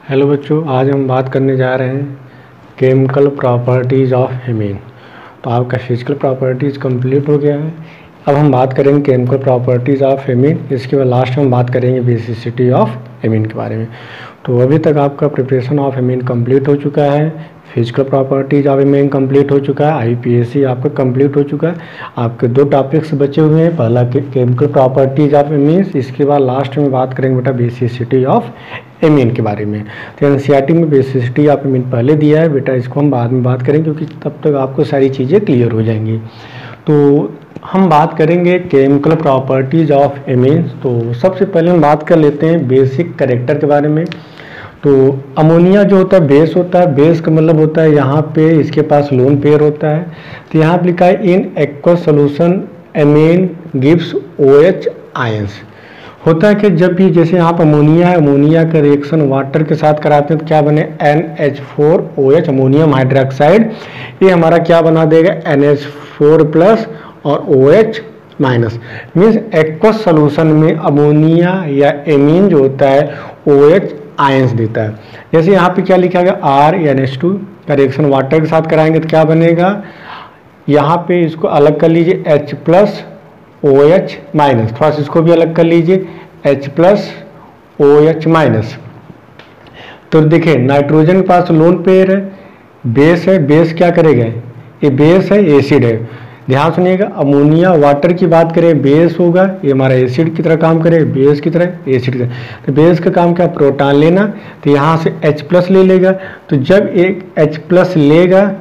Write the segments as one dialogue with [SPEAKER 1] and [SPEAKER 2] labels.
[SPEAKER 1] Hello बच्चों, आज हम बात करने जा रहे हैं केमिकल प्रॉपर्टीज़ ऑफ एमीन। तो आपका फिजिकल प्रॉपर्टीज़ कंप्लीट हो गया है। अब हम बात करेंगे केमिकल प्रॉपर्टीज़ ऑफ एमीन। इसके बाद लास्ट में हम बात करेंगे बेसिसिटी ऑफ एमीन के बारे में। तो अभी तक आपका प्रिपरेशन ऑफ एमीन कंप्लीट हो चुका है, physical properties of amine complete हो चुका है, आईपीएससी आपका कंप्लीट हो चुका है। आपके दो टॉपिक्स बचे हुए हैं, पहला केमिकल प्रॉपर्टीज ऑफ एमीन्स, इसके बाद लास्ट में बात करेंगे बेटा बेसिसिटी ऑफ एमीन के बारे में। तो एनसीईआरटी में बेसिसिटी ऑफ एमीन पहले दिया है बेटा, इसको हम बाद में बात करेंगे क्योंकि तब तक आपको सारी चीज़ें क्लियर हो जाएंगी। तो हम बात करेंगे केमिकल प्रॉपर्टीज ऑफ एमीन्स। तो सबसे पहले हम बात कर लेते हैं बेसिक कैरेक्टर के बारे में। तो अमोनिया जो होता है बेस होता है, बेस का मतलब होता है यहाँ पे इसके पास लोन पेयर होता है। तो यहाँ पे लिखा है in aqueous solution amine gives OH ions. होता है कि जब भी जैसे यहाँ पर अमोनिया है, अमोनिया का रिएक्शन वाटर के साथ कराते हैं तो क्या बने NH4OH अमोनियम हाइड्रोक्साइड, ये हमारा क्या बना देगा NH4+ और OH minus. Means aqueous solution में अमोनिया या एमीन जो होता है OH आयंस देता है। जैसे यहाँ पे क्या लिखा गया RNH2 का रिएक्शन वाटर के साथ कराएंगे तो क्या बनेगा, यहाँ पे इसको अलग कर लीजिए H+OH माइनस, थोड़ा सा इसको भी अलग कर लीजिए H+OH माइनस। तो देखिए नाइट्रोजन के पास लोन पेयर है, बेस है, बेस क्या करेगा, ये बेस है, एसिड है। ध्यान सुनिएगा, अमोनिया वाटर की बात करें बेस होगा, ये हमारा एसिड की तरह काम करे, बेस की तरह एसिड की तरह। तो बेस का काम क्या, प्रोटॉन लेना। तो यहाँ से H+ ले लेगा, तो जब एक H+ लेगा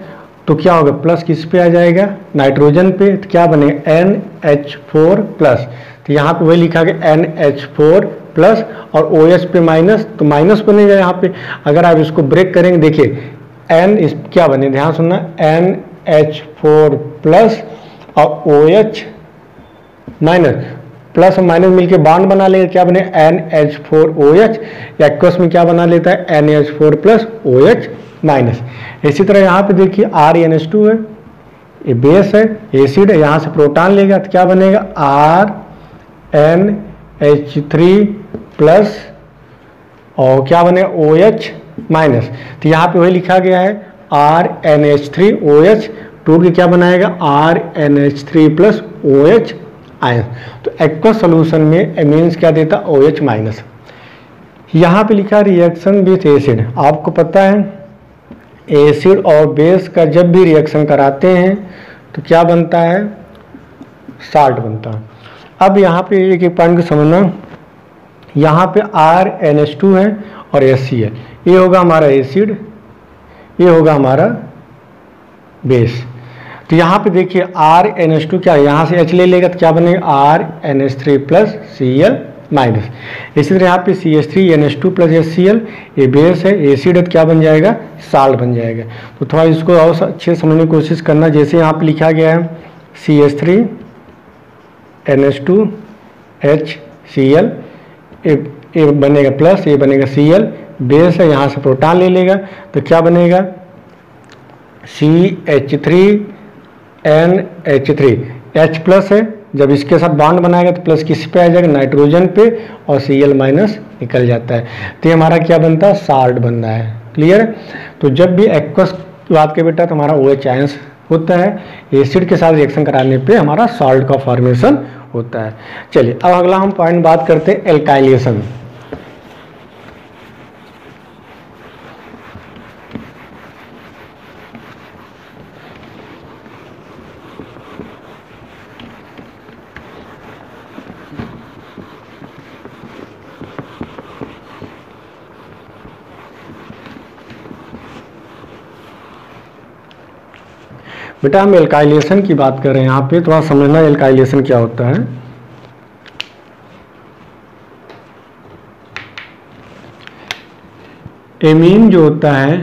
[SPEAKER 1] तो क्या होगा, प्लस किस पे आ जाएगा, नाइट्रोजन पे, तो क्या बनेगा NH4+। तो यहाँ पे वही लिखा गया NH4+ और OH पे माइनस, तो माइनस बनेगा यहाँ पे। अगर आप इसको ब्रेक करेंगे, देखिए N इस क्या बने, ध्यान सुनना, NH4+ और OH माइनस, प्लस और माइनस मिलके बॉन्ड बना लेगा, क्या बने NH4OH। एक्वस में क्या बना लेता है NH4+ OH माइनस। इसी तरह यहाँ पे देखिए RNH2 है, ये बेस है, एसिड है, यहाँ से प्रोटॉन लेगा तो क्या बनेगा RNH3+ और क्या बनेगा OH माइनस। तो यहाँ पे वही लिखा गया है RNH3OH, टू की क्या बनाएगा RNH3+ OH आयन। तो एक्वस सोल्यूशन में एमीन्स क्या देता OH माइनस। यहाँ पे लिखा रिएक्शन विथ एसिड। आपको पता है एसिड और बेस का जब भी रिएक्शन कराते हैं तो क्या बनता है, साल्ट बनता है। अब यहाँ पे एक एक पॉइंट को समझना, यहाँ पे RNH2 है और HCl, ये होगा हमारा एसिड, ये होगा हमारा बेस। तो यहाँ पे देखिए RNH2 क्या है, यहाँ से H ले लेगा तो क्या बनेगा RNH3+ Cl माइनस। इसी तरह यहाँ पे CH3NH2+ HCl, ये बेस है, एसिड है, तो क्या बन जाएगा, साल्ट बन जाएगा। तो थोड़ा इसको और अच्छे से समझने की कोशिश करना। जैसे यहाँ पे लिखा गया है CH3NH2HCl, ये बनेगा प्लस, ये बनेगा Cl, बेस है, यहाँ से प्रोटॉन ले लेगा तो क्या बनेगा CH3NH3, H+ है, जब इसके साथ बॉन्ड बनाएगा तो प्लस किस पे आ जाएगा, नाइट्रोजन पे, और Cl माइनस निकल जाता है। तो ये हमारा क्या बनता है, साल्ट बन रहा है। क्लियर है। तो जब भी एक्वस बात के बेटा तो हमारा OH आयंस होता है, एसिड के साथ रिएक्शन कराने पे हमारा सॉल्ट का फॉर्मेशन होता है। चलिए अब अगला हम पॉइंट बात करते हैं एल्काइलेशन। बेटा हम एल्काइलेशन की बात कर रहे हैं, यहाँ पे थोड़ा समझना एल्काइलेशन क्या होता है। एमीन जो होता है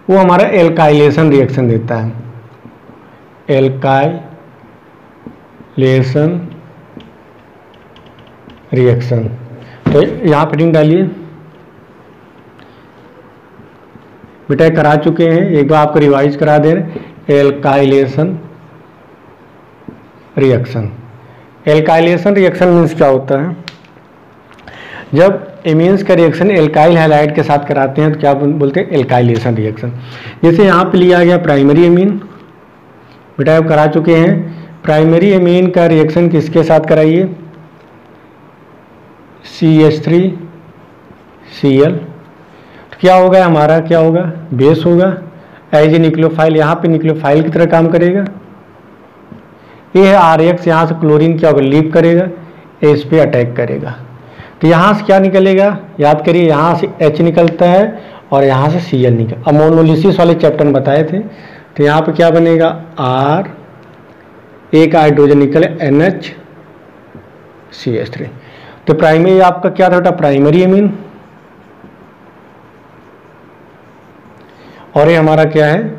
[SPEAKER 1] वो हमारा एल्काइलेशन रिएक्शन देता है, एल्काइलेशन रिएक्शन। तो यहाँ पे रिंग डालिए बेटा, करा चुके हैं, एक बार आपको रिवाइज करा दें। Alkylation reaction, alkylation reaction means क्या होता है, जब एमीन्स का रिएक्शन एल्काइल हैलाइड के साथ कराते हैं तो क्या बोलते हैं, एल्काइलेशन रिएक्शन। जैसे यहाँ पे लिया गया प्राइमरी एमीन, बेटा आप करा चुके हैं। प्राइमरी एमीन का रिएक्शन किसके साथ कराइए, CH3Cl। तो क्या होगा हमारा, क्या होगा, बेस होगा एज ए न्यूक्लियोफाइल, यहाँ पे न्यूक्लियोफाइल की तरह काम करेगा। ये है RX, यहाँ से क्लोरीन क्या होगा, लीव करेगा, इस पे अटैक करेगा। तो यहाँ से क्या निकलेगा, याद करिए, यहाँ से H निकलता है और यहाँ से Cl निकल, अमोनोलिसिस वाले चैप्टर में बताए थे। तो यहाँ पे क्या बनेगा, R, एक हाइड्रोजन निकले NH, CH3। तो प्राइमरी आपका क्या था, प्राइमरी एमीन, और ये हमारा क्या है,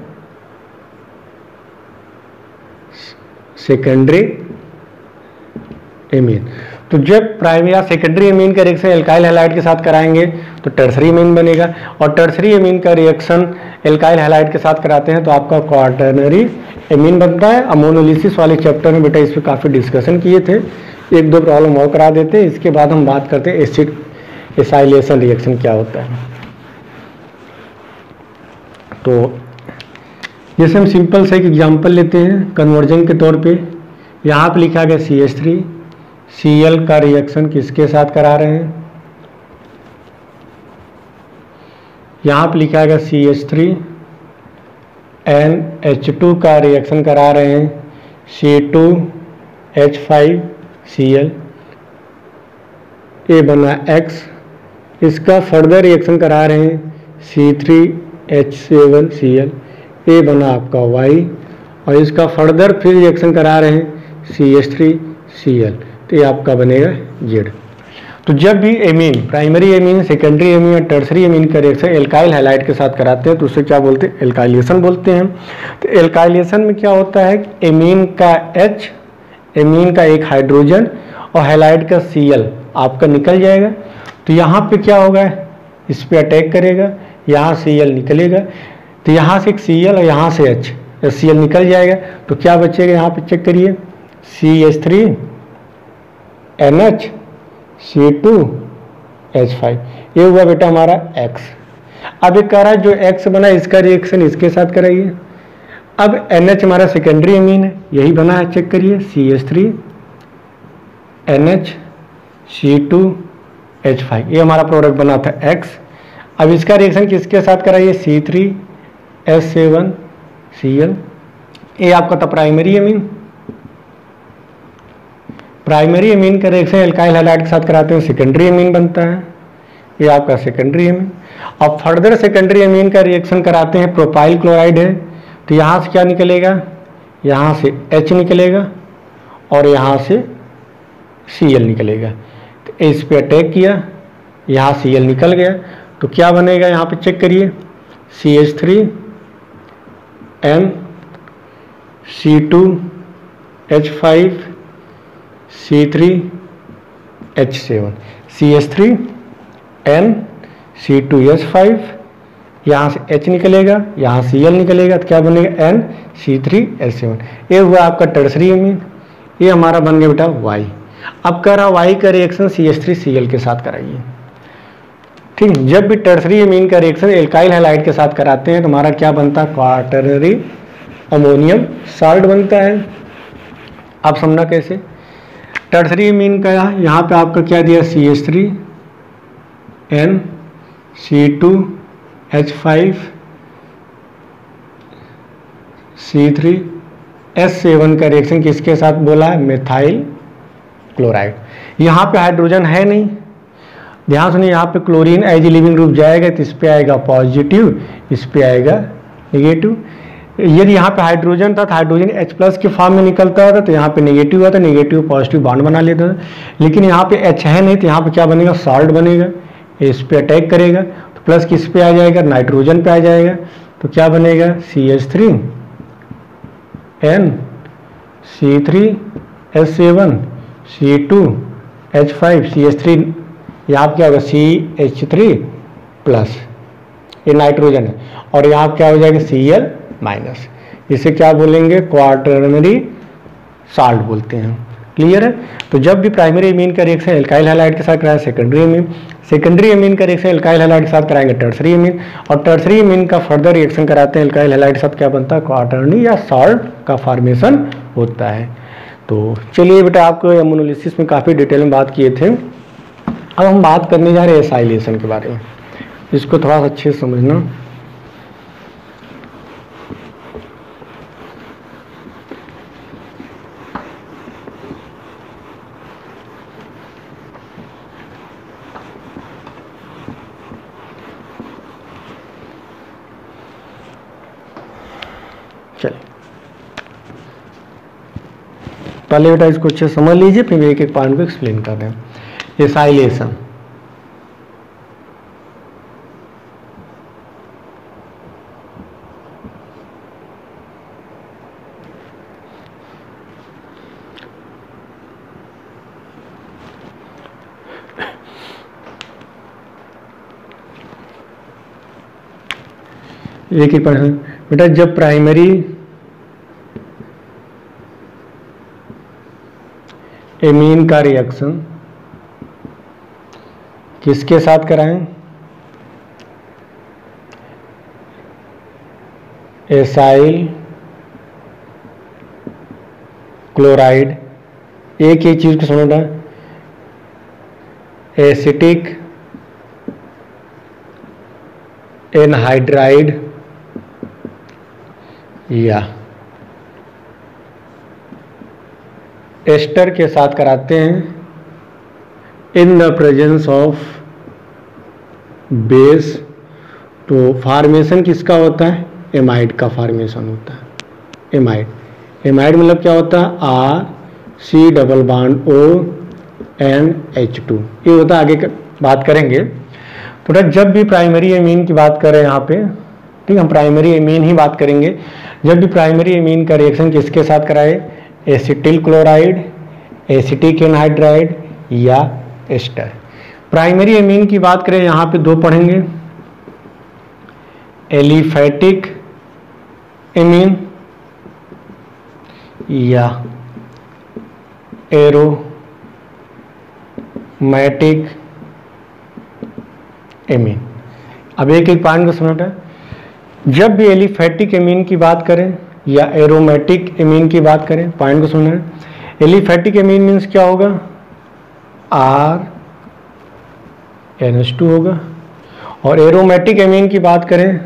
[SPEAKER 1] सेकेंडरी एमीन। तो जब प्राइमरी या सेकेंडरी एमीन का रिएक्शन एल्काइल हैलाइड के साथ कराएंगे तो टर्सरी एमीन बनेगा, और टर्सरी एमीन का रिएक्शन एल्काइल हैलाइड के साथ कराते हैं तो आपका क्वाटरनरी एमीन बनता है। अमोनोलिसिस वाले चैप्टर में बेटा इस पर काफ़ी डिस्कशन किए थे, एक दो प्रॉब्लम और करा देते, इसके बाद हम बात करते हैं एसिड एसाइलेशन रिएक्शन क्या होता है। तो जैसे हम सिंपल से एक एग्जांपल लेते हैं कन्वर्जन के तौर पे। यहाँ पे लिखा गया CH3Cl का रिएक्शन किसके साथ करा रहे हैं, यहाँ पे लिखा गया CH3NH2 का रिएक्शन करा रहे हैं C2H5Cl, ये बना X। इसका फर्दर रिएक्शन करा रहे हैं C3H7Cl, ये बना आपका Y, और इसका फर्दर फिर रिएक्शन करा रहे हैं CH3Cl, तो ये आपका बनेगा Z। तो जब भी amine, primary amine, secondary amine या टर्सरी एमीन का रिएक्शन एल्काइल हैलाइड के साथ कराते हैं तो उससे क्या बोलते हैं, एल्काइलेशन बोलते हैं। तो एल्काइलेशन में क्या होता है, एमीन का H, एमीन का एक हाइड्रोजन और हैलाइड का Cl आपका निकल जाएगा। तो यहाँ पे क्या होगा, इस पे अटैक करेगा, यहाँ Cl निकलेगा, तो यहाँ से एक Cl और यहाँ से H, Cl निकल जाएगा। तो क्या बचेगा, यहाँ पे चेक करिए, CH3NH, C2H5, ये हुआ बेटा हमारा X। अब ये कह रहा है जो X बना इसका रिएक्शन इसके साथ कराइए। अब NH हमारा सेकेंडरी एमीन है, यही बना है, चेक करिए, CH3NH, C2H5, ये हमारा प्रोडक्ट बना था X। अब इसका रिएक्शन किसके साथ कराइए, C3H7Cl, ये आपका था प्राइमरी एमीन। प्राइमरी एमीन का रिएक्शन एल्काइल हैलाइड के साथ कराते हैं, सेकेंडरी एमीन बनता है, ये आपका सेकेंडरी एमीन। अब फर्दर सेकेंडरी एमीन का रिएक्शन कराते हैं, प्रोपाइल क्लोराइड है, तो यहाँ से क्या निकलेगा, यहाँ से H निकलेगा और यहाँ से Cl निकलेगा। तो इस पे अटैक किया, यहाँ Cl निकल गया, तो क्या बनेगा, यहाँ पे चेक करिए, CH3N, C2H5, C3H7, CH3N, C2H5, यहाँ से H निकलेगा, यहाँ Cl निकलेगा, तो क्या बनेगा, NC3H7, ये हुआ आपका टर्सरी एमीन। ये हमारा बन गया बेटा Y। अब कह रहा Y का रिएक्शन CH3Cl के साथ कराइए। ठीक, जब भी टर्सरी एमीन का रिएक्शन एल्काइल हैलाइड के साथ कराते हैं तो हमारा क्या बनता है, क्वाटरनरी अमोनियम साल्ट बनता है। अब समझना कैसे, टर्सरी एमीन का यहाँ पे आपका क्या दिया, CH3N, C2H5, C3H7 का रिएक्शन किसके साथ बोला है, मेथाइल क्लोराइड। यहाँ पे हाइड्रोजन है नहीं, ध्यान सुनिए, यहाँ पे क्लोरीन एज लिविंग ग्रुप जाएगा तो इस पे आएगा पॉजिटिव, इस पे आएगा नेगेटिव। यदि यहाँ पे हाइड्रोजन था तो हाइड्रोजन H+ के फॉर्म में निकलता था, तो यहाँ पे नेगेटिव हुआ था, नेगेटिव पॉजिटिव बॉन्ड बना लेता था। लेकिन यहाँ पे H है नहीं, तो यहाँ पे क्या बनेगा, सॉल्ट बनेगा, इस पे अटैक करेगा, तो प्लस किस पे आ जाएगा, नाइट्रोजन पे आ जाएगा, तो क्या बनेगा, CH3N, C3H7, C2H5, CH3, यहाँ क्या होगा, CH3+, ये नाइट्रोजन है, और यहाँ क्या हो जाएगा, Cl-, इसे क्या बोलेंगे, क्वाटरनरी साल्ट बोलते हैं। क्लियर है। तो जब भी प्राइमरी एमीन का रिएक्शन एल्काइल हैलाइड के साथ कराएं सेकेंडरी एमीन, सेकेंडरी एमीन का रिएक्शन एल्काइल हैलाइड के साथ कराएंगे टर्सरी एमीन, और टर्सरी एमीन का फर्दर रिएक्शन कराते हैं एल्काइल हैलाइड के साथ, क्या बनता है, क्वाटरनी या सॉल्ट का फॉर्मेशन होता है। तो चलिए बेटा, आपको एमोनोलिसिस में काफ़ी डिटेल में बात किए थे। अब हम बात करने जा रहे हैं एसाइलेशन के बारे में, इसको थोड़ा सा अच्छे से समझना। चलिए पहले बेटा इसको अच्छे समझ लीजिए, फिर एक एक पॉइंट को एक्सप्लेन कर रहे हैं। एसाइलेशन, एक ही पॉइंट बेटा, जब प्राइमरी एमीन का रिएक्शन किसके साथ कराएं, एसाइल क्लोराइड, एक ही चीज को समझना, एसिटिक एनहाइड्राइड या एस्टर के साथ कराते हैं in the presence of base. तो फॉर्मेशन किसका होता है, एमाइड का फॉर्मेशन होता है। एमाइड, एमाइड मतलब क्या होता है, R C double bond O N H2, ये होता है, आगे बात करेंगे। तो जब भी प्राइमरी एमीन की बात करें यहाँ पे, ठीक, हम प्राइमरी एमीन ही बात करेंगे। जब भी प्राइमरी एमीन का रिएक्शन किसके साथ कराए, एसिटिल क्लोराइड, एसिटिक एनहाइड्राइड या एस्टर। प्राइमरी एमीन की बात करें यहाँ पे दो पढ़ेंगे, एलिफैटिक एमीन या एरोमैटिक एमीन। अब एक एक पॉइंट को समझना। जब भी एलिफैटिक एमीन की बात करें या एरोमेटिक एमीन की बात करें, पॉइंट को सुनना है। एलिफैटिक एमीन मीन्स क्या होगा, RNH2 होगा, और एरोमेटिक एमीन की बात करें,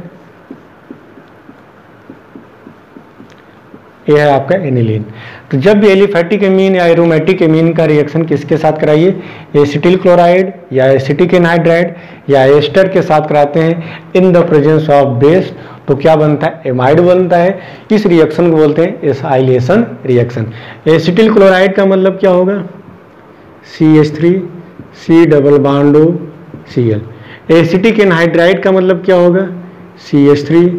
[SPEAKER 1] यह है आपका एनिलीन। तो जब भी एलिफैटिक एमीन या एरोमेटिक एमीन का रिएक्शन किसके साथ कराइए, एसिटिल क्लोराइड या एसिटिक एनहाइड्राइड या एस्टर के साथ कराते हैं in the presence of base, तो क्या बनता है, एमाइड बनता है। इस रिएक्शन को बोलते हैं एसाइलेशन रिएक्शन। एसिटिल क्लोराइड का मतलब क्या होगा, CH3 C double bond O Cl। Acetic anhydride का मतलब क्या होगा, CH3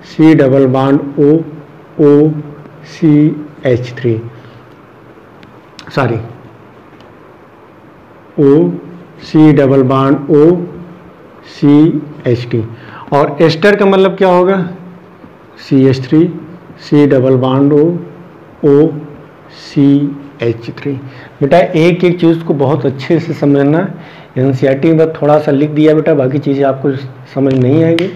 [SPEAKER 1] C double bond O CH3, sorry O C double bond O CH3। और एस्टर का मतलब क्या होगा, CH3 C double bond O CH3। बेटा एक एक चीज़ को बहुत अच्छे से समझना, एनसीईआरटी में थोड़ा सा लिख दिया बेटा, बाकी चीज़ें आपको समझ नहीं आएगी।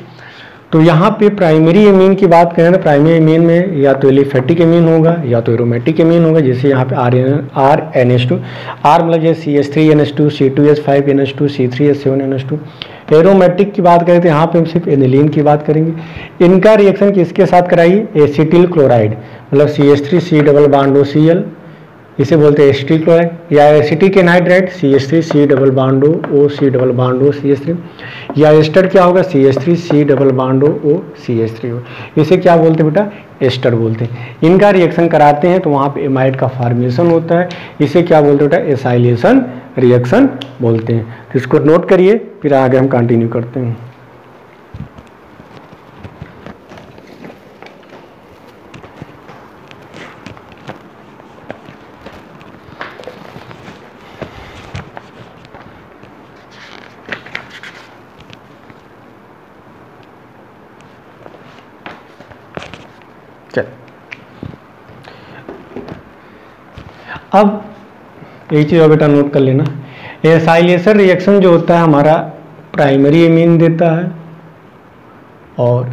[SPEAKER 1] तो यहाँ पे प्राइमरी एमीन की बात करें तो प्राइमरी एमीन में या तो एलिफैटिक एमीन होगा या तो एरोमेटिक एमीन होगा, जैसे यहाँ पे RNH2, R मतलब जैसे CH3NH2, C2H5NH2, C3H7NH2। एरोमेटिक की बात करें तो यहाँ पे हम सिर्फ एनिलीन की बात करेंगे। इनका रिएक्शन किसके साथ कराइए, एसिटिल क्लोराइड मतलब CH3 C double bond O Cl, इसे बोलते हैं एसिटिल क्लोराइड, या acetic anhydride CH3 C double bond O C double bond O CH3, या एस्टर क्या होगा, CH3 C double bond O CH3। इसे क्या बोलते हैं बेटा, एस्टर बोलते हैं। इनका रिएक्शन कराते हैं तो वहाँ पे एमाइड का फॉर्मेशन होता है, इसे क्या बोलते हैं बेटा, एसाइलेशन रिएक्शन बोलते हैं। तो इसको नोट करिए, फिर आगे हम कंटिन्यू करते हैं। अब एक चीज़ और बेटा नोट कर लेना, एसाइलेशन रिएक्शन जो होता है हमारा प्राइमरी एमीन देता है और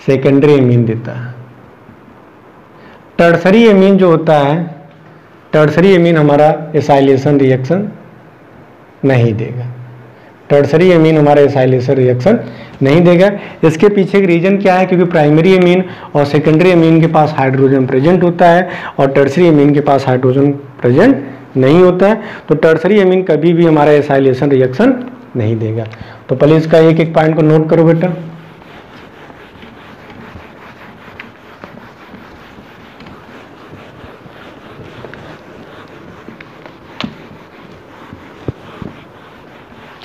[SPEAKER 1] सेकेंडरी एमीन देता है। टर्सरी एमीन जो होता है, टर्सरी एमीन हमारा एसाइलेशन रिएक्शन नहीं देगा। टर्सरी एमीन हमारा एसाइलेशन रिएक्शन नहीं देगा। इसके पीछे का रीजन क्या है? क्योंकि प्राइमरी एमीन और सेकेंडरी एमीन के पास हाइड्रोजन प्रेजेंट होता है और टर्सरी एमीन के पास हाइड्रोजन प्रेजेंट नहीं होता है, तो टर्सरी एमीन कभी भी हमारा एसाइलेशन रिएक्शन नहीं देगा। तो पहले इसका एक एक पॉइंट को नोट करो बेटा।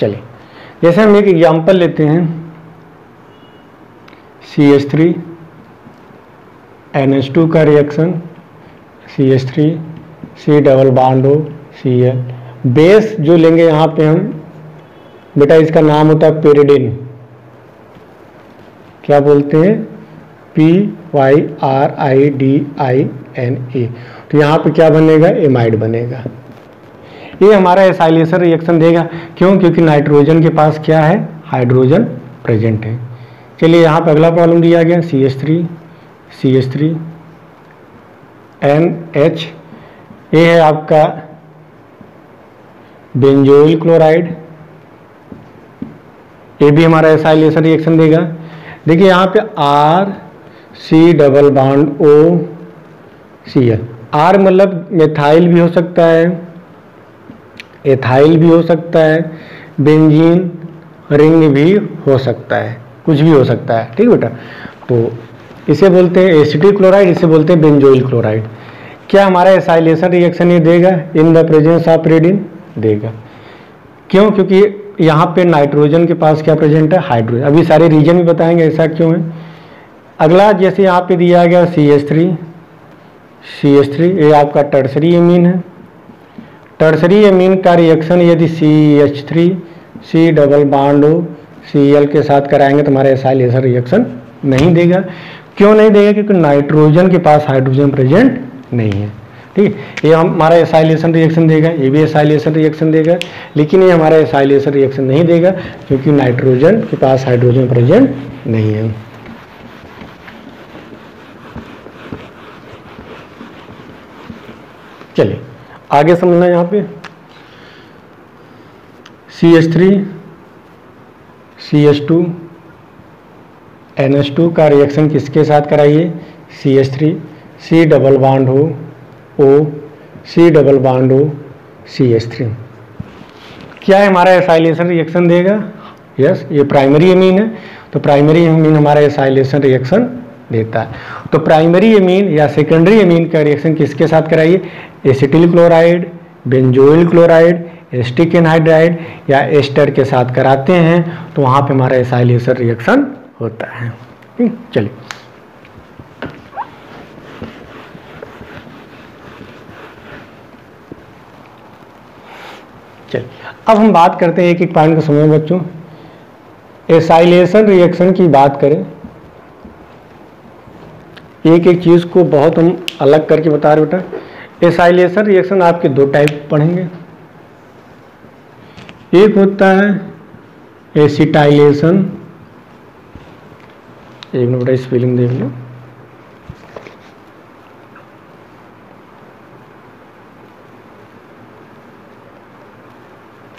[SPEAKER 1] चलिए, जैसे हम एक एग्जांपल लेते हैं, CH3 NH2 का reaction, CH3 C double bond हो Cl। बेस जो लेंगे यहाँ पे हम बेटा, इसका नाम होता है पेरिडिन। क्या बोलते हैं? PYRIDINE। तो यहाँ पे क्या बनेगा? एमाइड बनेगा। ये हमारा एसाइलेशन रिएक्शन देगा। क्यों? क्योंकि नाइट्रोजन के पास क्या है? हाइड्रोजन प्रेजेंट है। चलिए, यहाँ पे अगला प्रॉब्लम दिया गया, CH3 NH, ये है आपका बेंजोइल क्लोराइड। ये भी हमारा एसाइलेशन रिएक्शन देगा। देखिए यहाँ पे RC double bond OCl। R मतलब मेथाइल भी हो सकता है, एथाइल भी हो सकता है, बेंजीन रिंग भी हो सकता है, कुछ भी हो सकता है। ठीक बेटा, तो इसे बोलते हैं एसिटिक क्लोराइड, इसे बोलते हैं बेंजोइल क्लोराइड। क्या हमारा एसाइलेशन रिएक्शन ये देगा? In the presence of pyridine देगा। क्यों? क्योंकि यहाँ पे नाइट्रोजन के पास क्या प्रेजेंट है? हाइड्रोजन। अभी सारे रीजन भी बताएंगे ऐसा क्यों है। अगला जैसे यहाँ पे दिया गया CH3, ये आपका टर्सरी एमीन है। टर्सरी एमीन का रिएक्शन यदि CH3 C डबल बॉन्ड हो Cl के साथ कराएंगे तो हमारा एसाइलेशन रिएक्शन नहीं देगा। क्यों नहीं देगा? क्योंकि नाइट्रोजन के पास हाइड्रोजन प्रेजेंट नहीं है। ठीक है, ये हमारा एसाइलेशन रिएक्शन देगा, ये भी एसाइलेशन रिएक्शन देगा, लेकिन ये हमारा एसाइलेशन रिएक्शन नहीं देगा क्योंकि नाइट्रोजन के पास हाइड्रोजन प्रेजेंट नहीं है। चलिए आगे समझना। यहाँ पे CH3 CH2 NH2 का रिएक्शन किसके साथ कराइए? CH3 C डबल बॉन्ड हो O, C डबल बॉन्ड हो CH3। क्या है? हमारा एसाइलेशन रिएक्शन देगा। यस, ये प्राइमरी एमीन है, तो प्राइमरी एमीन हमारा एसाइलेशन रिएक्शन देता है। तो प्राइमरी एमीन या सेकेंडरी एमीन का रिएक्शन किसके साथ कराइए? Acetyl chloride, benzoyl chloride, acetic anhydride या एस्टर के साथ कराते हैं, तो वहाँ पे हमारा एसाइलेशन रिएक्शन होता है। चलिए, अब हम बात करते हैं एक एक पॉइंट को समझो बच्चों। एसाइलेशन रिएक्शन की बात करें, एक एक चीज़ को बहुत हम अलग करके बता रहे बेटा। एसाइलेशन रिएक्शन आपके दो टाइप पढ़ेंगे। एक होता है एसिटाइलेशन, एक मिनट बेटा स्पेलिंग देख लो।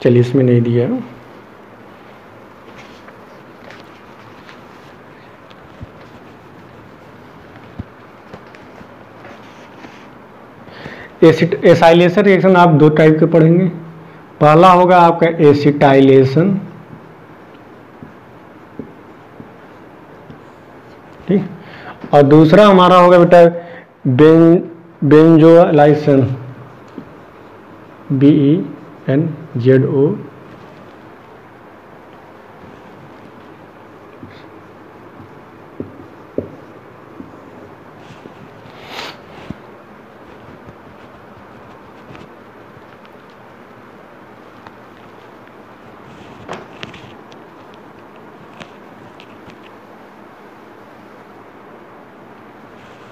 [SPEAKER 1] चलिए, इसमें नहीं दिया। एसाइलेशन रिएक्शन आप दो टाइप के पढ़ेंगे। पहला होगा आपका एसिटाइलेशन, ठीक, और दूसरा हमारा होगा बेटा बेंजोलाइजेशन, BENZO।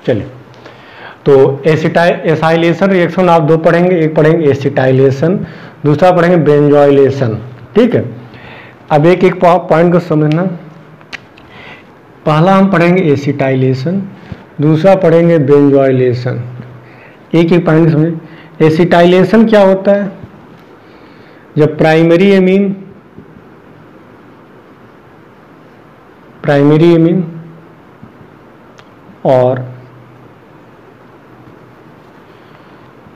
[SPEAKER 1] चलिए, तो एसाइलेशन रिएक्शन आप दो पढ़ेंगे, एक पढ़ेंगे एसिटाइलेशन, दूसरा पढ़ेंगे बेंजोइलेशन। ठीक है, अब एक एक पॉइंट को समझना। पहला हम पढ़ेंगे एसिटाइलेशन, दूसरा पढ़ेंगे बेंजोइलेशन। एक एक पॉइंट समझें। एसिटाइलेशन क्या होता है? जब प्राइमरी एमीन और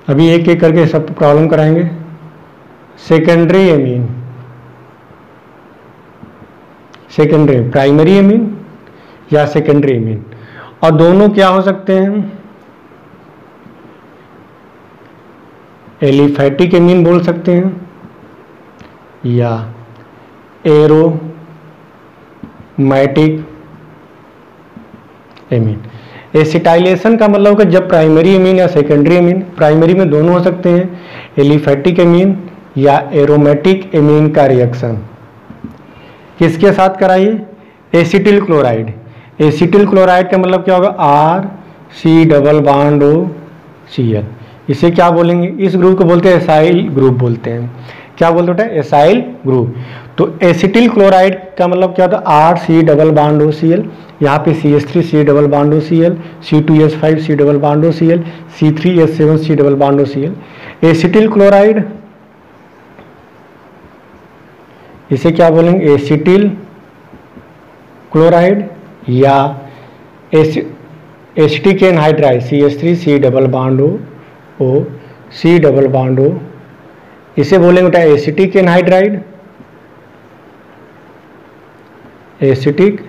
[SPEAKER 1] अभी एक एक करके सब प्रॉब्लम कराएंगे। सेकेंडरी एमीन, प्राइमरी एमीन या सेकेंडरी एमीन, और दोनों क्या हो सकते हैं? एलिफैटिक एमीन बोल सकते हैं या एरोमैटिक एमीन। एसिटाइलेशन का मतलब होगा जब प्राइमरी एमीन या सेकेंडरी एमीन, प्राइमरी में दोनों हो सकते हैं, एलिफैटिक एमीन या एरोमेटिक एमीन का रिएक्शन किसके साथ कराइए? Acetyl chloride. एसिटिल क्लोराइड का मतलब क्या होगा? RC≡OCl। इसे क्या बोलेंगे? इस ग्रुप को बोलते हैं एसाइल ग्रुप बोलते हैं। क्या बोलते हैं? Acyl group. तो एसिटिल क्लोराइड का मतलब क्या होता है? RC≡OCl, यहाँ पे CH3C≡OCl, C2H5C≡OCl, C3H7C≡OCl। Acetyl chloride, इसे क्या बोलेंगे? एसिटिल क्लोराइड या एसिटिक एनहाइड्राइड CH3C≡OC≡O, इसे बोलेंगे बेटा एसिटिक एनहाइड्राइड, एसिटिक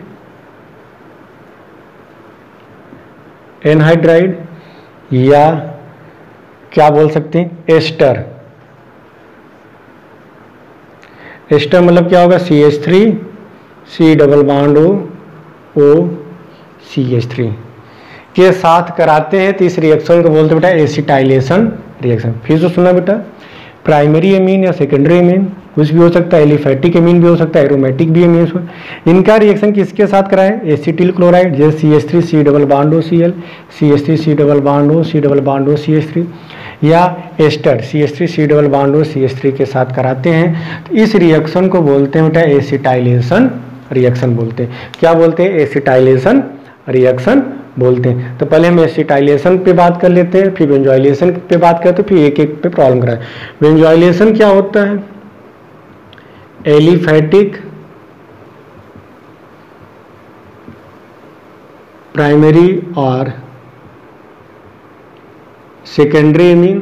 [SPEAKER 1] एनहाइड्राइड, या क्या बोल सकते हैं? एस्टर। एस्टर मतलब क्या होगा? CH3C≡OCH3 के साथ कराते हैं तो इस रिएक्शन को बोलते हैं बेटा एसिटाइलेशन रिएक्शन। फिर से सुना बेटा, प्राइमरी एमीन या सेकेंडरी एमीन कुछ भी हो सकता है, एलिफैटिक एमीन भी हो सकता है, एरोमेटिक भी एमीन हो, इनका रिएक्शन किसके साथ कराएं? एसिटिल क्लोराइड जैसे CH3C≡OCl, CH3C≡OCH3 या एस्टर CH3C≡OCH3 के साथ कराते हैं तो इस रिएक्शन को बोलते हैं बेटा एसिटाइलेशन रिएक्शन बोलते हैं। क्या बोलते हैं? एसिटाइलेशन रिएक्शन बोलते हैं। तो पहले हम एसिटाइलेशन पे बात कर लेते हैं, फिर बेंजोइलेशन पे बात करते हैं, फिर एक एक पे प्रॉब्लम कराएं। बेंजोइलेशन क्या होता है? एलिफैटिक प्राइमरी और सेकेंडरी एमीन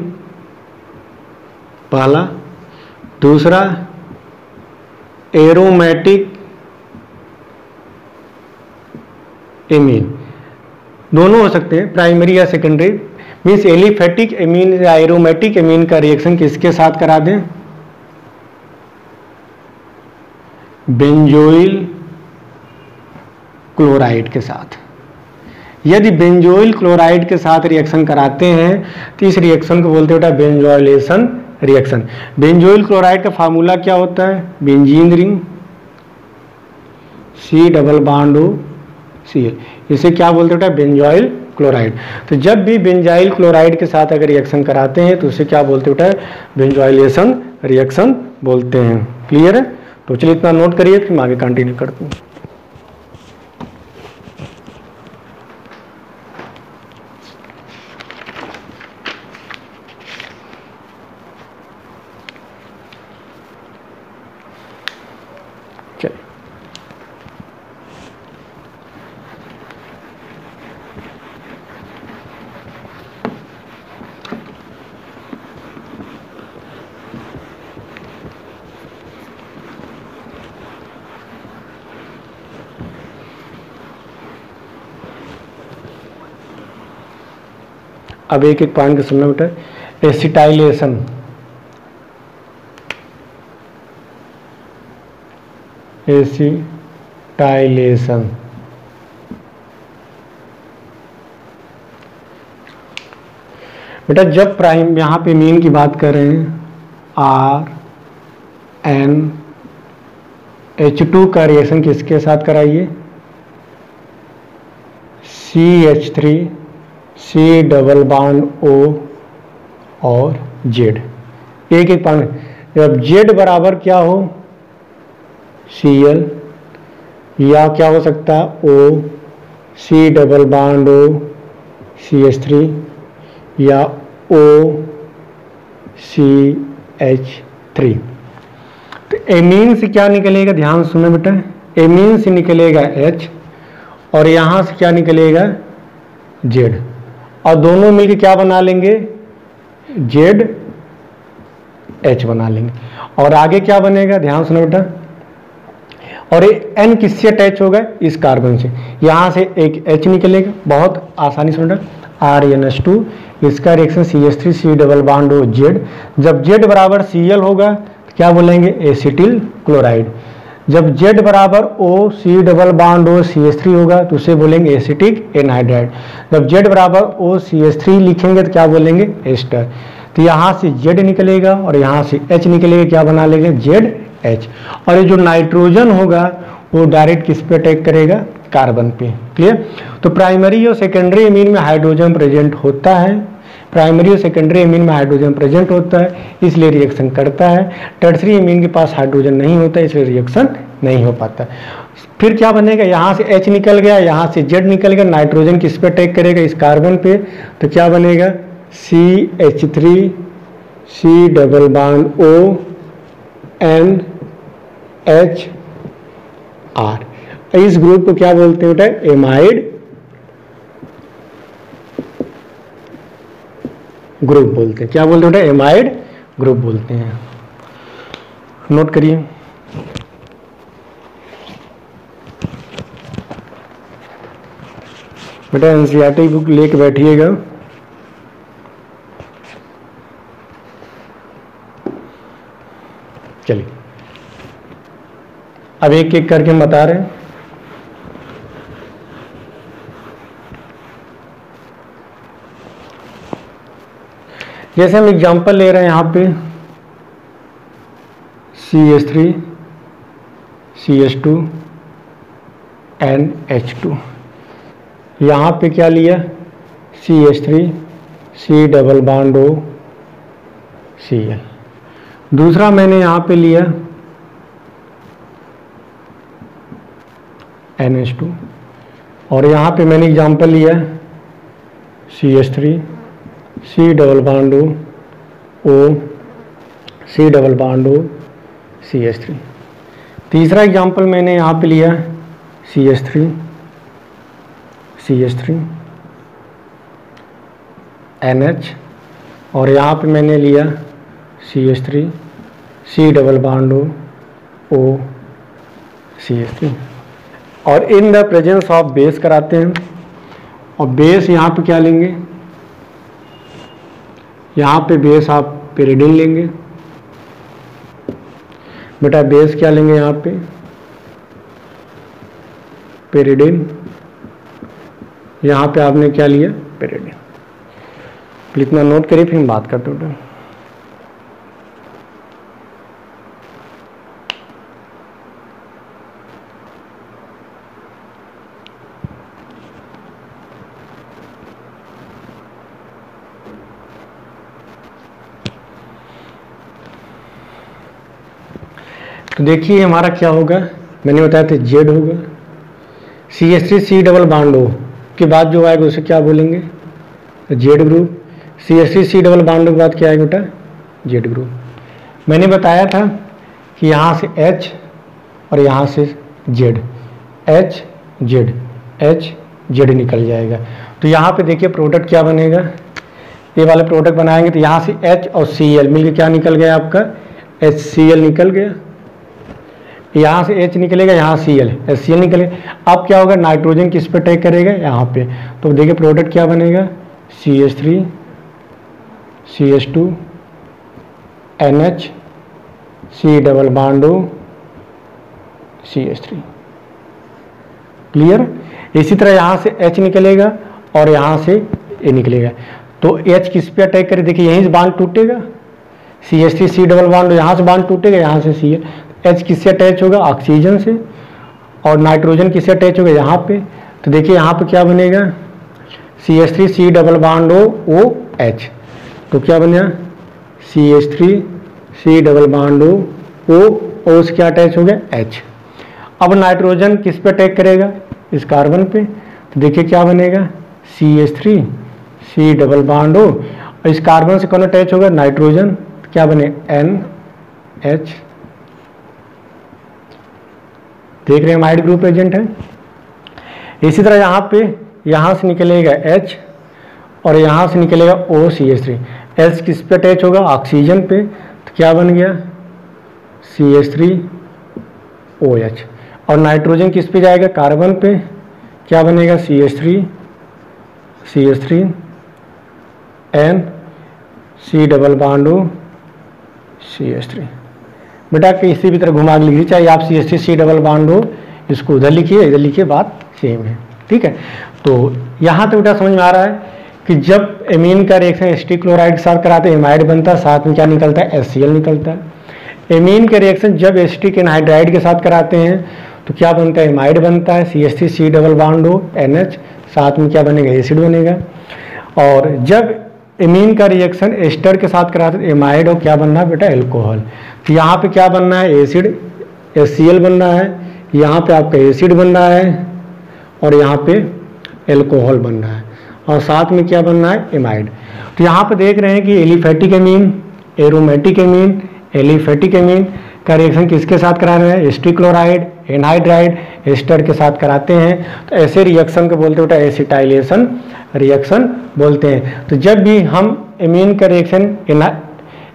[SPEAKER 1] पहला, दूसरा एरोमेटिक एमीन, दोनों हो सकते हैं प्राइमरी या सेकेंडरी। मीन्स एलिफैटिक एमीन या एरोमेटिक एमीन का रिएक्शन किसके साथ करा दें? बेंजोइल क्लोराइड के साथ। यदि बेंजोइल क्लोराइड के साथ रिएक्शन कराते हैं तो इस रिएक्शन को बोलते हैं बेटा बेंजोइलेशन रिएक्शन। बेंजोइल क्लोराइड का फार्मूला क्या होता है? बेंजीन रिंग C≡OCl, इसे क्या बोलते हैं बेटा? Benzoyl chloride. तो जब भी बेंजाइल क्लोराइड के साथ अगर रिएक्शन कराते हैं तो उसे क्या बोलते हैं बेटा? बेंजोइलेशन रिएक्शन बोलते हैं। क्लियर है? तो चलिए इतना नोट करिए, फिर मैं आगे कंटिन्यू करता हूँ। अब एक एक पॉइंट को सुनना बेटा। एसिटाइलेशन, एसिटाइलेशन बेटा जब प्राइम यहाँ पे मीन की बात कर रहे हैं, RnH2 का रिएक्शन किसके साथ कराइए? CH3 C double bond O और Z, एक एक पानी। जब Z बराबर क्या हो Cl, या क्या हो सकता है O C double bond O CH3, या O CH3। तो एमीन से क्या निकलेगा, ध्यान सुनो बेटा, एमीन से निकलेगा H और यहाँ से क्या निकलेगा Z, और दोनों मिलकर क्या बना लेंगे ZH बना लेंगे। और आगे क्या बनेगा, ध्यान सुनो बेटा, और ये N किससे अटैच होगा, इस कार्बन से, यहाँ से एक H निकलेगा, बहुत आसानी से बेटा RnH2, इसका reaction CH3 C double bond O Z। जब Z बराबर Cl होगा तो क्या बोलेंगे एसिटिल क्लोराइड। जब Z बराबर O C double bond O CH3 होगा तो उसे बोलेंगे एसिटिक एनहाइड्राइड। जब Z बराबर O CH3 लिखेंगे तो क्या बोलेंगे एस्टर। तो यहाँ से Z निकलेगा और यहाँ से H निकलेगा, क्या बना लेंगे ZH। और ये जो नाइट्रोजन होगा वो डायरेक्ट किस पे अटैक करेगा, कार्बन पे। क्लियर। तो प्राइमरी और सेकेंडरी एमीन में हाइड्रोजन प्रेजेंट होता है, प्राइमरी और सेकेंडरी एमीन में हाइड्रोजन प्रेजेंट होता है इसलिए रिएक्शन करता है। टर्सरी एमीन के पास हाइड्रोजन नहीं होता इसलिए रिएक्शन नहीं हो पाता। फिर क्या बनेगा, यहाँ से H निकल गया, यहाँ से Z निकल गया, नाइट्रोजन किस पे अटैक करेगा, इस कार्बन पे। तो क्या बनेगा CH3 C double bond O NH R। इस ग्रुप को क्या बोलते हैं बेटा, एमाइड ग्रुप बोलते हैं। क्या बोलते हैं बेटा, एमाइड ग्रुप बोलते हैं। नोट करिए। बेटा एनसीईआरटी बुक लेके बैठिएगा। चलिए अब एक एक करके हम बता रहे हैं। जैसे हम एग्जांपल ले रहे हैं यहाँ पे CH3 CH2 NH2, यहाँ पे क्या लिया CH3 C double bond O Cl। दूसरा मैंने यहाँ पे लिया NH2 और यहाँ पे मैंने एग्जांपल लिया CH3 C double bond O C double bond O CH3। तीसरा एग्जांपल मैंने यहाँ पे लिया CH3 NH और यहाँ पे मैंने लिया CH3 C double bond O CH3। और in the presence of base कराते हैं। और बेस यहाँ पे क्या लेंगे, यहाँ पे बेस आप पेरिडिन लेंगे बेटा, बेस क्या लेंगे यहाँ पे पेरिडिन, यहाँ पे आपने क्या लिया पेरिडिन। प्लीज इतना नोट करिए फिर हम बात करते हैं। तो देखिए हमारा क्या होगा, मैंने बताया था Z होगा, CH3 C double bond O के बाद जो आएगा उसे क्या बोलेंगे Z group. CH3 C double bond O के बाद क्या आएगा बेटा Z ग्रुप। मैंने बताया था कि यहाँ से H और यहाँ से Z, H Z H Z निकल जाएगा। तो यहाँ पे देखिए प्रोडक्ट क्या बनेगा, ये वाले प्रोडक्ट बनाएंगे तो यहाँ से H और Cl मिलकर क्या निकल गया आपका HCl निकल गया, यहाँ से H निकलेगा, यहाँ Cl HCl निकलेगा। अब क्या होगा, नाइट्रोजन किस पे अटैक करेगा यहाँ पे। तो देखिए प्रोडक्ट क्या बनेगा CH3 CH2 NH C double bond O CH3। Clear. इसी तरह यहाँ से H निकलेगा और यहाँ से A निकलेगा। तो H किस पे अटैक करे, देखिए यहीं से बांड टूटेगा, CH3 C डबल बॉन्ड यहाँ से बांड टूटेगा, यहाँ से Cl। H किससे अटैच होगा ऑक्सीजन से, और नाइट्रोजन किससे अटैच होगा यहाँ पे। तो देखिए यहाँ पे क्या बनेगा CH3 C double bond O OH, तो क्या बन गया CH3 C double bond O से क्या अटैच हो गया H। अब नाइट्रोजन किस पे अटैक करेगा, इस कार्बन पे, तो देखिए क्या बनेगा CH3 C double bond O, और इस कार्बन से कौन अटैच होगा नाइट्रोजन, तो क्या बने NH। देख रहे हैं एमाइड ग्रुप एजेंट है। इसी तरह यहाँ पे यहाँ से निकलेगा H और यहाँ से निकलेगा OCH3, H किस पे अटैच होगा ऑक्सीजन पे, तो क्या बन गया CH3OH, और नाइट्रोजन किस पे जाएगा कार्बन पे, क्या बनेगा CH3 N C double bond O CH3। बेटा किसी भी तरह घुमा के लिखिए, चाहे आप CH3 C double bond O इसको उधर लिखिए इधर लिखिए, बात सेम है, ठीक है। तो यहाँ तक बेटा समझ में आ रहा है कि जब एमीन का रिएक्शन एसिटिक क्लोराइड के साथ कराते हैं एमाइड बनता है, साथ में क्या निकलता है HCl निकलता है। एमीन का रिएक्शन जब एसिटिक एनहाइड्राइड के साथ कराते हैं तो क्या बनता है एमाइड बनता है CH3 C double bond O NH, साथ में क्या बनेगा एसिड बनेगा। और जब एमीन का रिएक्शन एस्टर के साथ कराते हैं एमाइड, और क्या बनना है बेटा एल्कोहल, तो यहाँ पे क्या बनना है एसिड HCl बनना है, यहाँ पे आपका एसिड बनना है और यहाँ पे एल्कोहल बनना है, और साथ में क्या बनना है एमाइड। तो यहाँ पे देख रहे हैं कि aliphatic amine, aromatic amine, aliphatic amine का रिएक्शन किसके साथ करा रहे हैं एसिटिक क्लोराइड एनहाइड्राइड एस्टर के साथ कराते हैं, तो ऐसे रिएक्शन को बोलते हैं बेटा एसिटाइलेशन रिएक्शन बोलते हैं। तो जब भी हम एमीन का रिएक्शन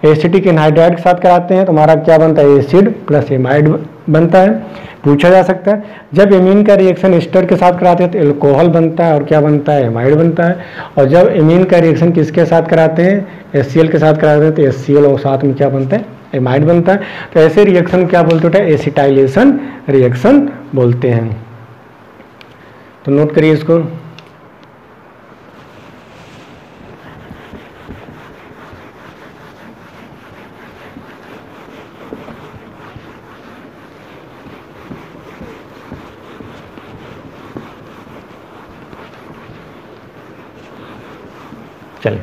[SPEAKER 1] एसिटिक एनहाइड्राइड के साथ कराते हैं तो हमारा क्या बनता है एसिड प्लस एमाइड बनता है। पूछा जा सकता है जब एमीन का रिएक्शन एस्टर के साथ कराते हैं तो एल्कोहल बनता है और क्या बनता है एमाइड बनता है, और जब एमीन का रिएक्शन किसके साथ कराते हैं HCl के साथ कराते हैं तो HCl और साथ में क्या बनता है एमाइड बनता है। तो ऐसे रिएक्शन क्या बोलते हैं एसिटाइलेशन रिएक्शन बोलते हैं। तो नोट करिए इसको। चलिए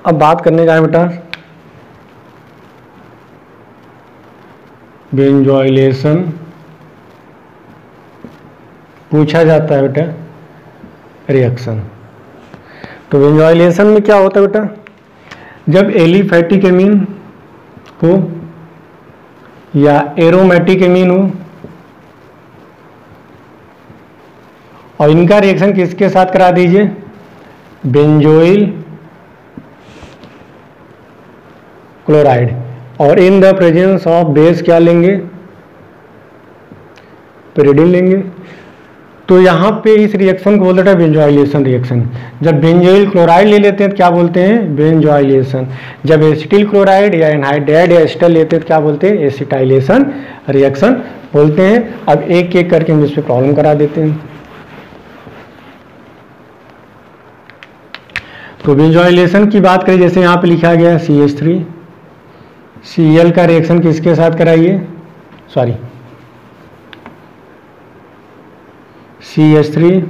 [SPEAKER 1] अब बात करने का है बेटा बेंजोइलेशन। पूछा जाता है बेटा रिएक्शन। तो बेंजोइलेशन में क्या होता है बेटा, जब एलिफेटिक एमीन हो या एरोमेटिक एमीन हो और इनका रिएक्शन किसके साथ करा दीजिए बेंजोइल क्लोराइड, और in the presence of base क्या लेंगे पेरिडीन लेंगे। तो यहाँ पे इस रिएक्शन को बोलते हैं बेंजोइलेशन रिएक्शन। जब बेंजोइल क्लोराइड ले लेते हैं तो क्या बोलते हैं बेंजोइलेशन। जब एसिटिल क्लोराइड या एनहाइड्राइड या एस्टर लेते हैं तो क्या बोलते हैं एसिटाइलेशन रिएक्शन बोलते हैं। अब एक एक करके हम इस पर प्रॉब्लम करा देते हैं। तो बेंजोइलेशन की बात करें, जैसे यहाँ पे लिखा गया CH3 Cl का रिएक्शन किसके साथ कराइए CH3